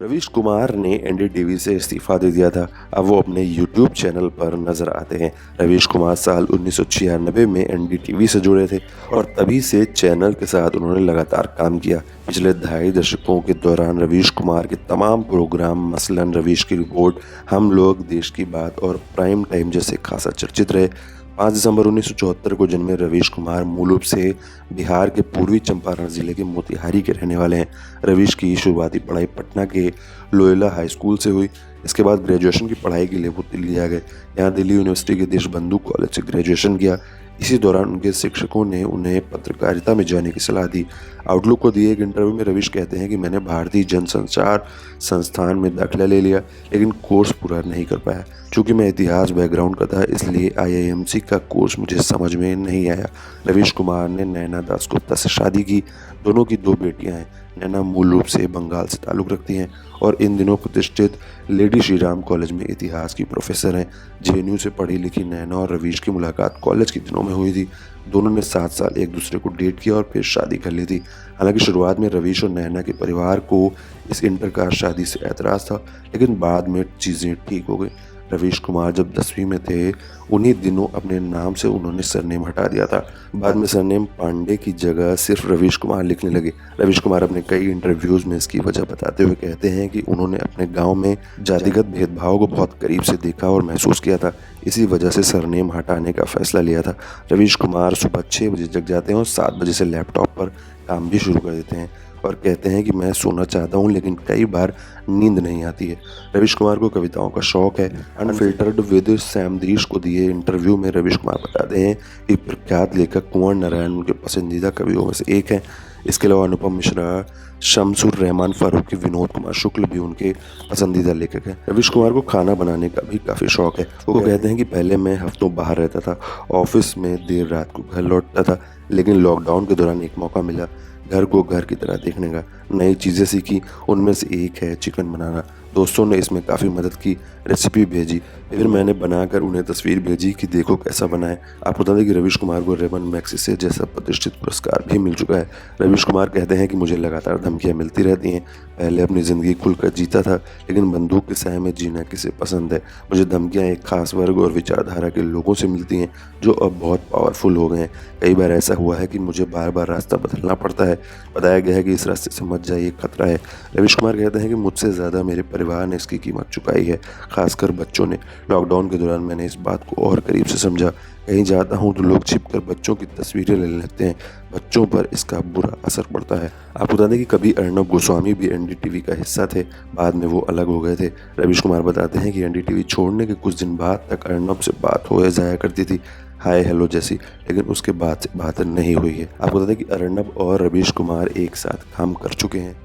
रवीश कुमार ने एनडीटीवी से इस्तीफा दे दिया था। अब वो अपने यूट्यूब चैनल पर नजर आते हैं। रवीश कुमार साल 1996 में एनडीटीवी से जुड़े थे और तभी से चैनल के साथ उन्होंने लगातार काम किया। पिछले 2.5 दशकों के दौरान रवीश कुमार के तमाम प्रोग्राम मसलन रवीश की रिपोर्ट, हम लोग, देश की बात और प्राइम टाइम जैसे खासा चर्चित रहे। 5 दिसंबर 1974 को जन्मे रवीश कुमार मूल रूप से बिहार के पूर्वी चंपारण जिले के मोतिहारी के रहने वाले हैं। रवीश की शुरुआती पढ़ाई पटना के लोयोला हाई स्कूल से हुई। इसके बाद ग्रेजुएशन की पढ़ाई के लिए वो दिल्ली आ गए। यहाँ दिल्ली यूनिवर्सिटी के देशबंधु कॉलेज से ग्रेजुएशन किया। इसी दौरान उनके शिक्षकों ने उन्हें पत्रकारिता में जाने की सलाह दी। आउटलुक को दिए एक इंटरव्यू में रवीश कहते हैं कि मैंने भारतीय जनसंचार संस्थान में दाखिला ले लिया, लेकिन कोर्स पूरा नहीं कर पाया। चूँकि मैं इतिहास बैकग्राउंड का था, इसलिए आईआईएमसी का कोर्स मुझे समझ में नहीं आया। रवीश कुमार ने नैना दासगुप्ता से शादी की। दोनों की 2 बेटियां हैं। नैना मूल रूप से बंगाल से ताल्लुक़ रखती हैं और इन दिनों प्रतिष्ठित लेडी श्री राम कॉलेज में इतिहास की प्रोफेसर हैं। जेएनयू से पढ़ी लिखी नैना और रवीश की मुलाकात कॉलेज के दिनों में हुई थी। दोनों ने 7 साल एक दूसरे को डेट किया और फिर शादी कर ली थी। हालांकि शुरुआत में रवीश और नैना के परिवार को इस इंटरकास्ट शादी से एतराज़ था, लेकिन बाद में चीज़ें ठीक हो गई। रवीश कुमार जब 10वीं में थे, उन्हीं दिनों अपने नाम से उन्होंने सरनेम हटा दिया था। बाद में सरनेम पांडे की जगह सिर्फ रवीश कुमार लिखने लगे। रवीश कुमार अपने कई इंटरव्यूज़ में इसकी वजह बताते हुए कहते हैं कि उन्होंने अपने गांव में जातिगत भेदभाव को बहुत करीब से देखा और महसूस किया था। इसी वजह से सरनेम हटाने का फैसला लिया था। रवीश कुमार सुबह 6 बजे जग जाते हैं और 7 बजे से लैपटॉप पर काम भी शुरू कर देते हैं और कहते हैं कि मैं सोना चाहता हूं, लेकिन कई बार नींद नहीं आती है। रवीश कुमार को कविताओं का शौक है। अनफिल्टर्ड विद सैमदीश को दिए इंटरव्यू में रवीश कुमार बताते हैं कि प्रख्यात लेखक कुंवर नारायण उनके पसंदीदा कवियों में से एक हैं। इसके अलावा अनुपम मिश्रा, शमसुर रहमान फारूकी, विनोद कुमार शुक्ल भी उनके पसंदीदा लेखक हैं। रवीश कुमार को खाना बनाने का भी काफ़ी शौक है। वो कहते हैं कि पहले मैं हफ्तों बाहर रहता था, ऑफिस में देर रात को घर लौटता था, लेकिन लॉकडाउन के दौरान एक मौका मिला घर को घर की तरह देखने का। नई चीज़ें सीखी, उनमें से एक है चिकन बनाना। दोस्तों ने इसमें काफ़ी मदद की, रेसिपी भेजी, फिर मैंने बनाकर उन्हें तस्वीर भेजी कि देखो कैसा बना है। आपको बता दें कि रवीश कुमार को रेमन मैग्सेसे जैसा प्रतिष्ठित पुरस्कार भी मिल चुका है। रवीश कुमार कहते हैं कि मुझे लगातार धमकियाँ मिलती रहती हैं। पहले अपनी ज़िंदगी खुलकर जीता था, लेकिन बंदूक के साए में जीना किसे पसंद है। मुझे धमकियाँ एक खास वर्ग और विचारधारा के लोगों से मिलती हैं जो अब बहुत पावरफुल हो गए हैं। कई बार ऐसा हुआ है कि मुझे बार बार रास्ता बदलना पड़ता है। बताया गया है कि इस रास्ते से मत जाइए, खतरा है। रवीश कुमार कहते हैं कि मुझसे ज़्यादा मेरे परिवार ने इसकी कीमत चुकाई है, खासकर बच्चों ने। लॉकडाउन के दौरान मैंने इस बात को और करीब से समझा। कहीं जाता हूँ तो लोग छिपकर बच्चों की तस्वीरें लेने लगते हैं। बच्चों पर इसका बुरा असर पड़ता है। आपको बता दें कि कभी अर्नब गोस्वामी भी एनडीटीवी का हिस्सा थे, बाद में वो अलग हो गए थे। रवीश कुमार बताते हैं कि एनडीटीवी छोड़ने के कुछ दिन बाद तक अर्नब से बात हो जाया करती थी, हाय हेलो जैसी, लेकिन उसके बाद से बात नहीं हुई है। आपको बता दें कि अर्नब और रवीश कुमार एक साथ काम कर चुके हैं।